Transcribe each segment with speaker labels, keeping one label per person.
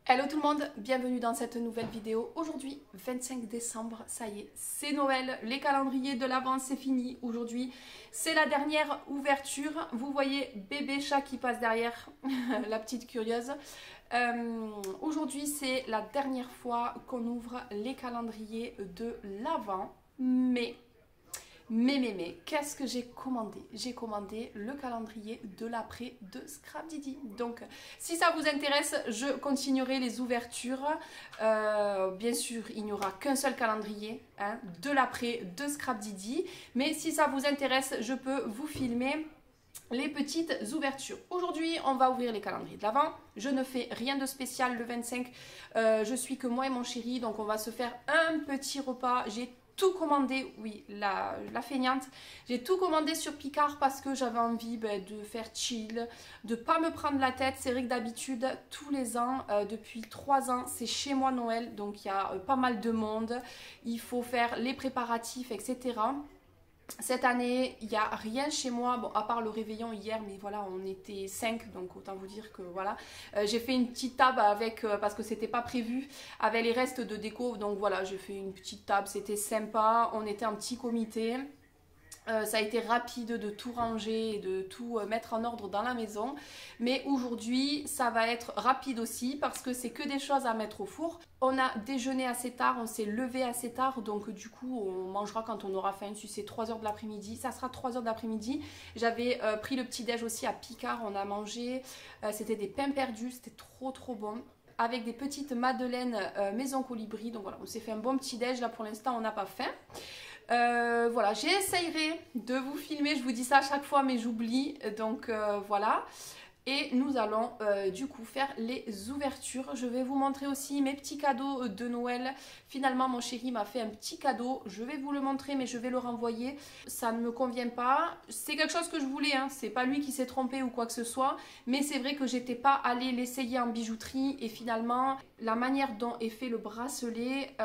Speaker 1: Hello tout le monde, bienvenue dans cette nouvelle vidéo. Aujourd'hui, 25 décembre, ça y est, c'est Noël, les calendriers de l'Avent, c'est fini. Aujourd'hui, c'est la dernière ouverture. Vous voyez bébé chat qui passe derrière, la petite curieuse. Aujourd'hui, c'est la dernière fois qu'on ouvre les calendriers de l'Avent, mais, qu'est-ce que j'ai commandé? J'ai commandé le calendrier de l'après de Scrap Didi. Donc, si ça vous intéresse, je continuerai les ouvertures. Bien sûr, il n'y aura qu'un seul calendrier de l'après de Scrap Didi. Mais si ça vous intéresse, je peux vous filmer les petites ouvertures. Aujourd'hui, on va ouvrir les calendriers de l'Avent. Je ne fais rien de spécial le 25. Je suis que moi et mon chéri, donc on va se faire un petit repas. J'ai tout commandé, oui, la feignante, j'ai tout commandé sur Picard parce que j'avais envie de faire chill, de pas me prendre la tête. C'est vrai que d'habitude, tous les ans, depuis 3 ans, c'est chez moi Noël, donc il y a pas mal de monde, il faut faire les préparatifs, etc. Cette année, il n'y a rien chez moi, bon, à part le réveillon hier, mais voilà, on était 5, donc autant vous dire que voilà. J'ai fait une petite table avec, parce que c'était pas prévu, avec les restes de déco, donc voilà, j'ai fait une petite table, c'était sympa, on était un petit comité. Ça a été rapide de tout ranger et de tout mettre en ordre dans la maison. Mais aujourd'hui, ça va être rapide aussi parce que c'est que des choses à mettre au four. On a déjeuné assez tard, on s'est levé assez tard. Donc du coup, on mangera quand on aura faim. Si c'est 3 h de l'après-midi, ça sera 3 h de l'après-midi. J'avais pris le petit-déj aussi à Picard. On a mangé, c'était des pains perdus, c'était trop bon. Avec des petites madeleines maison colibri. Donc voilà, on s'est fait un bon petit-déj. Là pour l'instant, on n'a pas faim. Voilà, j'essayerai de vous filmer, je vous dis ça à chaque fois mais j'oublie, donc voilà. Et nous allons du coup faire les ouvertures. Je vais vous montrer aussi mes petits cadeaux de Noël. Finalement mon chéri m'a fait un petit cadeau. Je vais vous le montrer mais je vais le renvoyer. Ça ne me convient pas. C'est quelque chose que je voulais, hein. C'est pas lui qui s'est trompé ou quoi que ce soit. Mais c'est vrai que j'étais pas allée l'essayer en bijouterie. Et finalement la manière dont est fait le bracelet,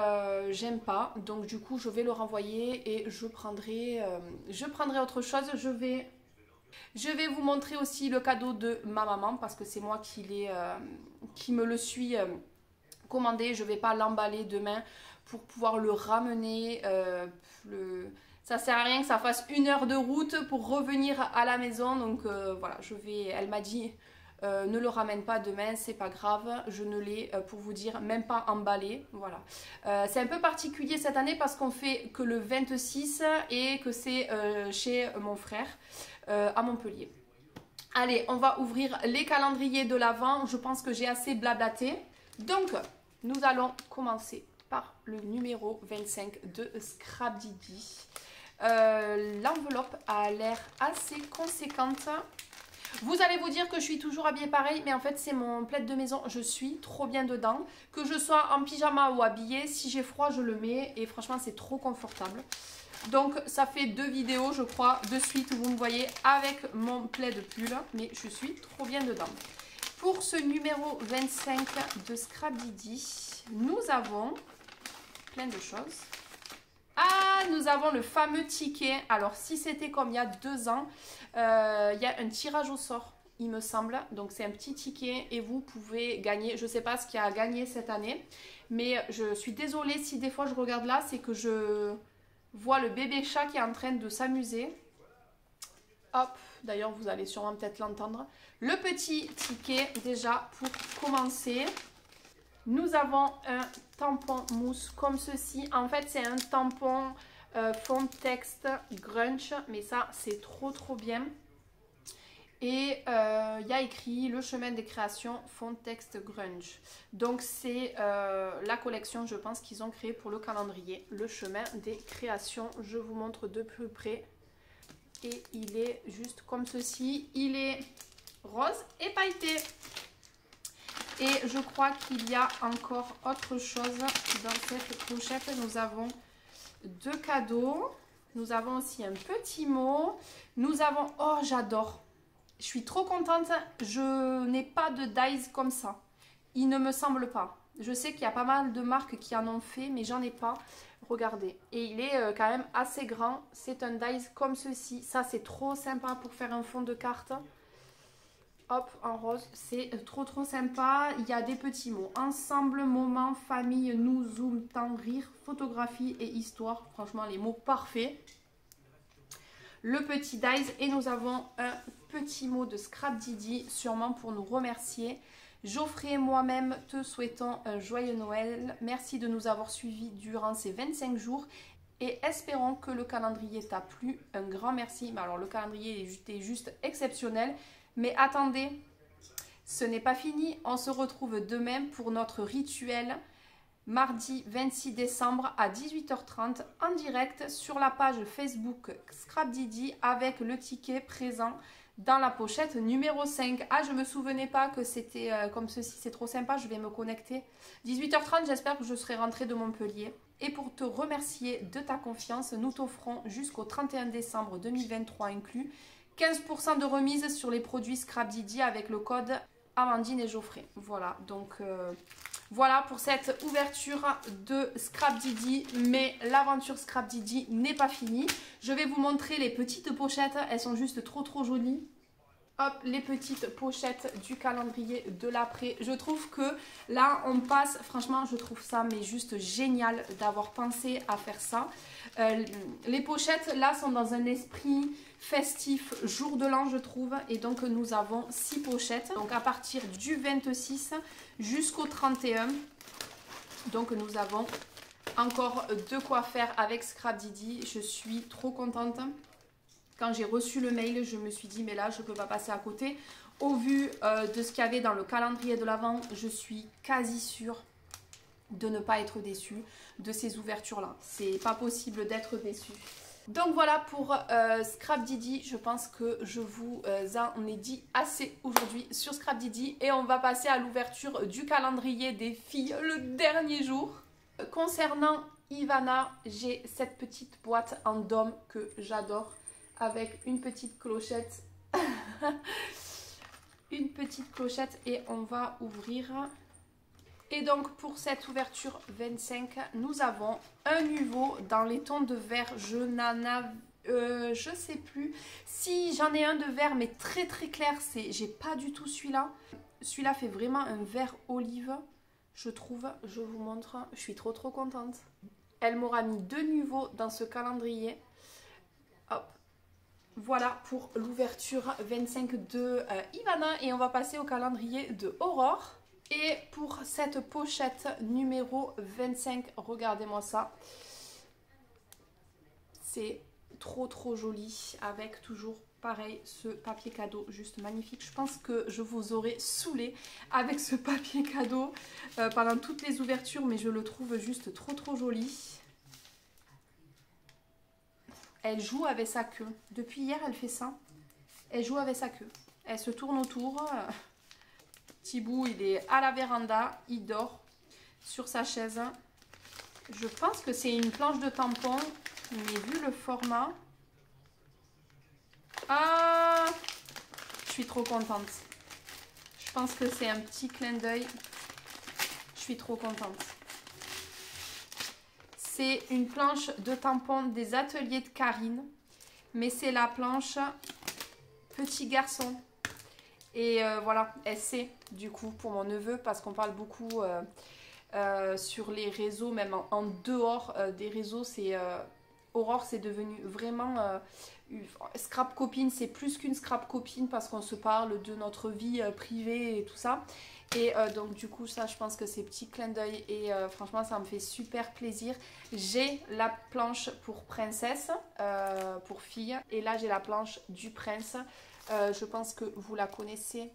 Speaker 1: j'aime pas. Donc du coup je vais le renvoyer et je prendrai autre chose. Je vais vous montrer aussi le cadeau de ma maman parce que c'est moi qui me le suis commandé. Je ne vais pas l'emballer demain pour pouvoir le ramener. Ça sert à rien que ça fasse 1 heure de route pour revenir à la maison. Donc voilà, elle m'a dit ne le ramène pas demain, c'est pas grave. Je ne l'ai, pour vous dire, même pas emballé. Voilà. C'est un peu particulier cette année parce qu'on fait que le 26 et que c'est chez mon frère. À Montpellier. Allez, on va ouvrir les calendriers de l'Avent. Je pense que j'ai assez blablaté. Donc, nous allons commencer par le numéro 25 de Scrap Didi. L'enveloppe a l'air assez conséquente. Vous allez vous dire que je suis toujours habillée pareil, mais en fait c'est mon plaid de maison, je suis trop bien dedans. Que je sois en pyjama ou habillée, si j'ai froid je le mets et franchement c'est trop confortable. Donc ça fait 2 vidéos je crois de suite où vous me voyez avec mon plaid pull, mais je suis trop bien dedans. Pour ce numéro 25 de Scrap Didi, nous avons plein de choses. Ah, nous avons le fameux ticket. Alors si c'était comme il y a 2 ans, il y a un tirage au sort il me semble. Donc c'est un petit ticket et vous pouvez gagner. Je ne sais pas ce qu'il y a à gagner cette année, mais je suis désolée si des fois je regarde là, c'est que je vois le bébé chat qui est en train de s'amuser. Hop, d'ailleurs vous allez sûrement peut-être l'entendre. Le petit ticket déjà pour commencer. Nous avons un tampon mousse comme ceci. En fait c'est un tampon fond texte grunge, mais ça c'est trop bien. Et il y a écrit le chemin des créations fond texte grunge. Donc c'est la collection je pense qu'ils ont créée pour le calendrier. Le chemin des créations, je vous montre de plus près. Et il est juste comme ceci. Il est rose et pailleté. Et je crois qu'il y a encore autre chose dans cette pochette. Nous avons 2 cadeaux. Nous avons aussi un petit mot. Nous avons... Oh, j'adore. Je suis trop contente. Je n'ai pas de dies comme ça. Il ne me semble pas. Je sais qu'il y a pas mal de marques qui en ont fait, mais j'en ai pas. Regardez. Et il est quand même assez grand. C'est un dies comme ceci. Ça, c'est trop sympa pour faire un fond de carte. hop, en rose. C'est trop trop sympa. Il y a des petits mots. Ensemble, moment, famille, nous, zoom, temps, rire, photographie et histoire. Franchement, les mots parfaits. Le petit dice. Et nous avons un petit mot de Scrap Didi, sûrement pour nous remercier. Geoffrey et moi-même te souhaitons un joyeux Noël. Merci de nous avoir suivis durant ces 25 jours. Et espérons que le calendrier t'a plu. Un grand merci. Mais alors le calendrier était juste exceptionnel. Mais attendez, ce n'est pas fini. On se retrouve demain pour notre rituel. Mardi 26 décembre à 18h30 en direct sur la page Facebook Scrap Didi avec le ticket présent dans la pochette numéro 5. Ah, je ne me souvenais pas que c'était comme ceci. C'est trop sympa. Je vais me connecter. 18h30, j'espère que je serai rentrée de Montpellier. Et pour te remercier de ta confiance, nous t'offrons jusqu'au 31 décembre 2023 inclus 15% de remise sur les produits Scrap Didi avec le code Amandine et Geoffrey. Voilà, donc voilà pour cette ouverture de Scrap Didi. Mais l'aventure Scrap Didi n'est pas finie. Je vais vous montrer les petites pochettes. Elles sont juste trop trop jolies. Hop, les petites pochettes du calendrier de l'après. Je trouve que là, on passe, franchement, je trouve ça mais juste génial d'avoir pensé à faire ça. Les pochettes, là, sont dans un esprit festif, jour de l'an, je trouve. Et donc, nous avons 6 pochettes. Donc, à partir du 26 jusqu'au 31. Donc, nous avons encore de quoi faire avec Scrap Didi. Je suis trop contente. Quand j'ai reçu le mail, je me suis dit, mais là, je ne peux pas passer à côté. Au vu de ce qu'il y avait dans le calendrier de l'Avent, je suis quasi sûre de ne pas être déçue de ces ouvertures-là. C'est pas possible d'être déçue. Donc voilà pour Scrap Didi. Je pense que je vous en ai dit assez aujourd'hui sur Scrap Didi. Et on va passer à l'ouverture du calendrier des filles, le dernier jour. Concernant Ivana, j'ai cette petite boîte en dôme que j'adore. Avec une petite clochette. Une petite clochette et on va ouvrir. Et donc pour cette ouverture 25, nous avons un nouveau dans les tons de vert. Je sais plus. Si j'en ai un de vert mais très très clair, j'ai pas du tout celui-là. Celui-là fait vraiment un vert olive, je trouve. Je vous montre. Je suis trop trop contente. Elle m'aura mis 2 nouveaux dans ce calendrier. Hop. Voilà pour l'ouverture 25 de Ivana et on va passer au calendrier de Aurore. Et pour cette pochette numéro 25, regardez-moi ça. C'est trop trop joli avec toujours pareil ce papier cadeau juste magnifique. Je pense que je vous aurais saoulé avec ce papier cadeau pendant toutes les ouvertures mais je le trouve juste trop trop joli. Elle joue avec sa queue. Depuis hier, elle fait ça. Elle joue avec sa queue. Elle se tourne autour. Thibou, il est à la véranda. Il dort sur sa chaise. Je pense que c'est une planche de tampon. Mais vu le format... Ah! Je suis trop contente. Je pense que c'est un petit clin d'œil. Je suis trop contente. C'est une planche de tampon des ateliers de Karine. Mais c'est la planche petit garçon. Et voilà, elle sait du coup pour mon neveu. Parce qu'on parle beaucoup sur les réseaux, même en dehors des réseaux. Aurore, c'est devenu vraiment... Scrap copine, c'est plus qu'une scrap copine. Parce qu'on se parle de notre vie privée et tout ça. Et donc du coup ça je pense que c'est petit clin d'œil et franchement ça me fait super plaisir. J'ai la planche pour princesse, pour fille, et là j'ai la planche du prince. Je pense que vous la connaissez.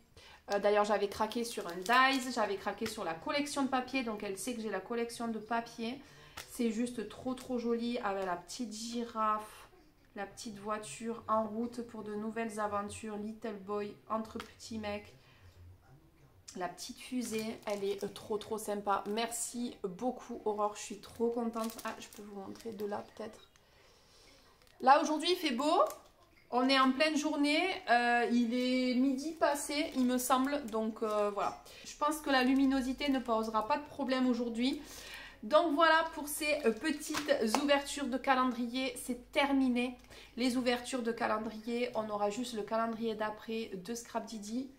Speaker 1: D'ailleurs j'avais craqué sur un dies, j'avais craqué sur la collection de papier, donc elle sait que j'ai la collection de papier. C'est juste trop trop joli avec la petite girafe, la petite voiture en route pour de nouvelles aventures, little boy entre petits mecs. La petite fusée, elle est trop trop sympa. Merci beaucoup Aurore, je suis trop contente. Ah, je peux vous montrer de là peut-être. Là aujourd'hui il fait beau, on est en pleine journée, il est midi passé il me semble. Donc voilà, je pense que la luminosité ne posera pas de problème aujourd'hui. Donc voilà pour ces petites ouvertures de calendrier, c'est terminé. Les ouvertures de calendrier, on aura juste le calendrier d'après de Scrap Didi.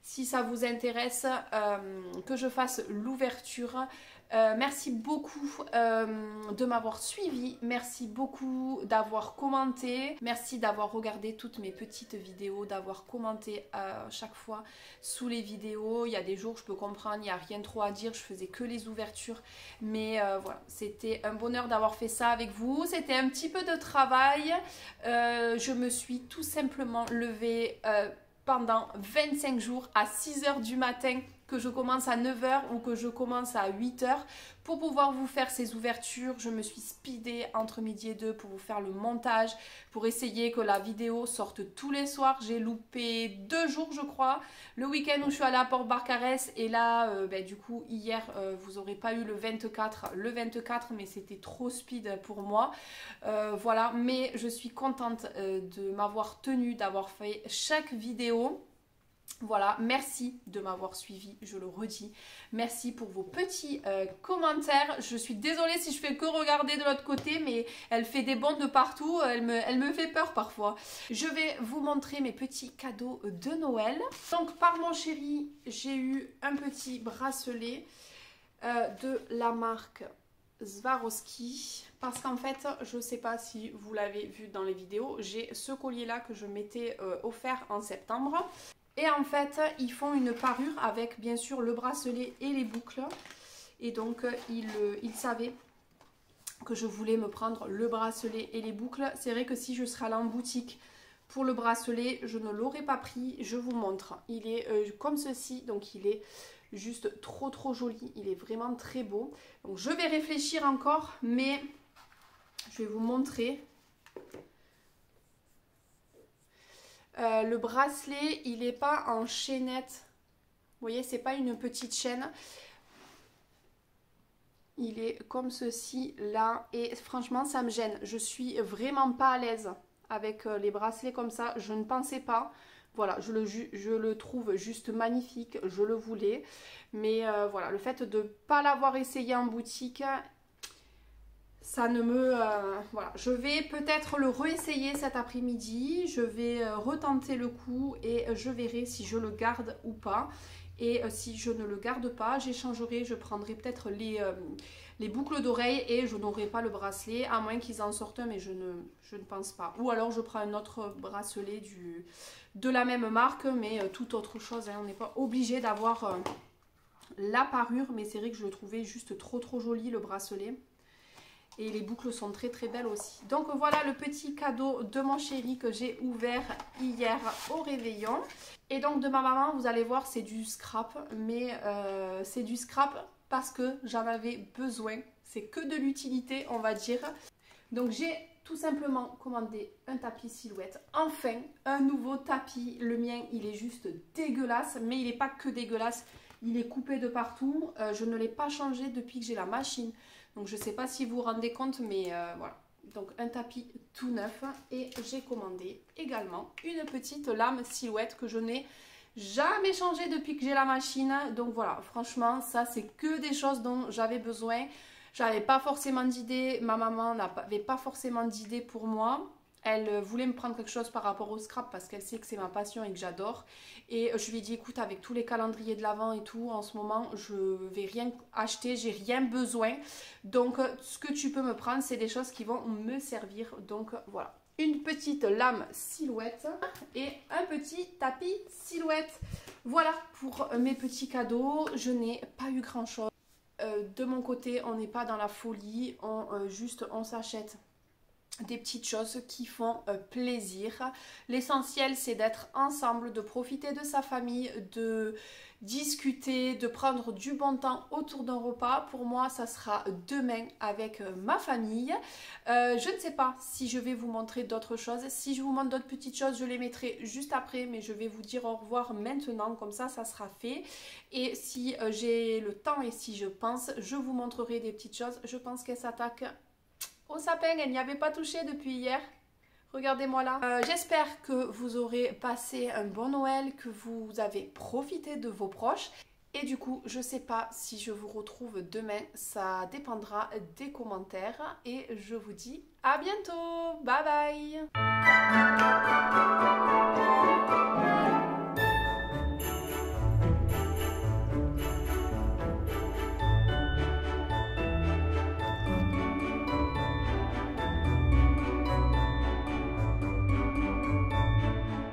Speaker 1: si ça vous intéresse que je fasse l'ouverture. Merci beaucoup de m'avoir suivi, merci beaucoup d'avoir commenté, merci d'avoir regardé toutes mes petites vidéos, d'avoir commenté à chaque fois sous les vidéos. Il y a des jours je peux comprendre, il n'y a rien trop à dire, je faisais que les ouvertures, mais voilà, c'était un bonheur d'avoir fait ça avec vous. C'était un petit peu de travail, je me suis tout simplement levée pendant 25 jours à 6 h du matin, que je commence à 9 h ou que je commence à 8 h pour pouvoir vous faire ces ouvertures. Je me suis speedée entre midi et 2 pour vous faire le montage, pour essayer que la vidéo sorte tous les soirs. J'ai loupé 2 jours je crois, le week-end où je suis allée à Port-Barcarès, et là du coup hier vous n'aurez pas eu le 24, mais c'était trop speed pour moi. Voilà, mais je suis contente de m'avoir tenue, d'avoir fait chaque vidéo. Voilà, merci de m'avoir suivi, je le redis. Merci pour vos petits commentaires. Je suis désolée si je fais que regarder de l'autre côté, mais elle fait des bonds de partout, elle me fait peur parfois. Je vais vous montrer mes petits cadeaux de Noël. Donc par mon chéri, j'ai eu un petit bracelet de la marque Swarovski, parce qu'en fait, je ne sais pas si vous l'avez vu dans les vidéos, j'ai ce collier là que je m'étais offert en septembre. Et en fait, ils font une parure avec bien sûr le bracelet et les boucles. Et donc, ils savaient que je voulais me prendre le bracelet et les boucles. C'est vrai que si je serais allée en boutique pour le bracelet, je ne l'aurais pas pris. Je vous montre. Il est comme ceci, donc il est juste trop joli. Il est vraiment très beau. Donc, je vais réfléchir encore, mais je vais vous montrer. Le bracelet, il n'est pas en chaînette. Vous voyez, c'est pas une petite chaîne. Il est comme ceci là. Et franchement, ça me gêne. Je suis vraiment pas à l'aise avec les bracelets comme ça. Je ne pensais pas. Voilà, je le trouve juste magnifique. Je le voulais. Mais voilà, le fait de ne pas l'avoir essayé en boutique, ça ne me... voilà, je vais peut-être le réessayer cet après-midi. Je vais retenter le coup et je verrai si je le garde ou pas. Et si je ne le garde pas, j'échangerai, je prendrai peut-être les boucles d'oreilles et je n'aurai pas le bracelet, à moins qu'ils en sortent un, mais je ne pense pas. Ou alors je prends un autre bracelet de la même marque, mais toute autre chose. Hein. On n'est pas obligé d'avoir la parure, mais c'est vrai que je le trouvais juste trop joli le bracelet. Et les boucles sont très belles aussi. Donc voilà le petit cadeau de mon chéri que j'ai ouvert hier au réveillon. Et donc de ma maman, vous allez voir, c'est du scrap. Mais c'est du scrap parce que j'en avais besoin. C'est que de l'utilité, on va dire. Donc j'ai tout simplement commandé un tapis silhouette. Enfin, un nouveau tapis. Le mien, il est juste dégueulasse. Mais il n'est pas que dégueulasse. Il est coupé de partout. Je ne l'ai pas changé depuis que j'ai la machine. Donc je ne sais pas si vous vous rendez compte, mais voilà. Donc un tapis tout neuf. Et j'ai commandé également une petite lame silhouette que je n'ai jamais changée depuis que j'ai la machine. Donc voilà, franchement, ça c'est que des choses dont j'avais besoin. J'avais pas forcément d'idée. Ma maman n'avait pas forcément d'idée pour moi. Elle voulait me prendre quelque chose par rapport au scrap parce qu'elle sait que c'est ma passion et que j'adore. Et je lui ai dit, écoute, avec tous les calendriers de l'Avent et tout, en ce moment, je vais rien acheter, j'ai rien besoin. Donc, ce que tu peux me prendre, c'est des choses qui vont me servir. Donc, voilà. Une petite lame silhouette et un petit tapis silhouette. Voilà pour mes petits cadeaux. Je n'ai pas eu grand chose. De mon côté, on n'est pas dans la folie. On s'achète des petites choses qui font plaisir. L'essentiel, c'est d'être ensemble, de profiter de sa famille, de discuter, de prendre du bon temps autour d'un repas. Pour moi, ça sera demain avec ma famille. Je ne sais pas si je vais vous montrer d'autres choses. Si je vous montre d'autres petites choses, je les mettrai juste après, mais je vais vous dire au revoir maintenant, comme ça sera fait. Et si j'ai le temps et si je pense, je vous montrerai des petites choses. Je pense qu'elle s'attaque au sapin, elle n'y avait pas touché depuis hier. Regardez-moi là. J'espère que vous aurez passé un bon Noël, que vous avez profité de vos proches. Et du coup, je ne sais pas si je vous retrouve demain. Ça dépendra des commentaires. Et je vous dis à bientôt. Bye bye.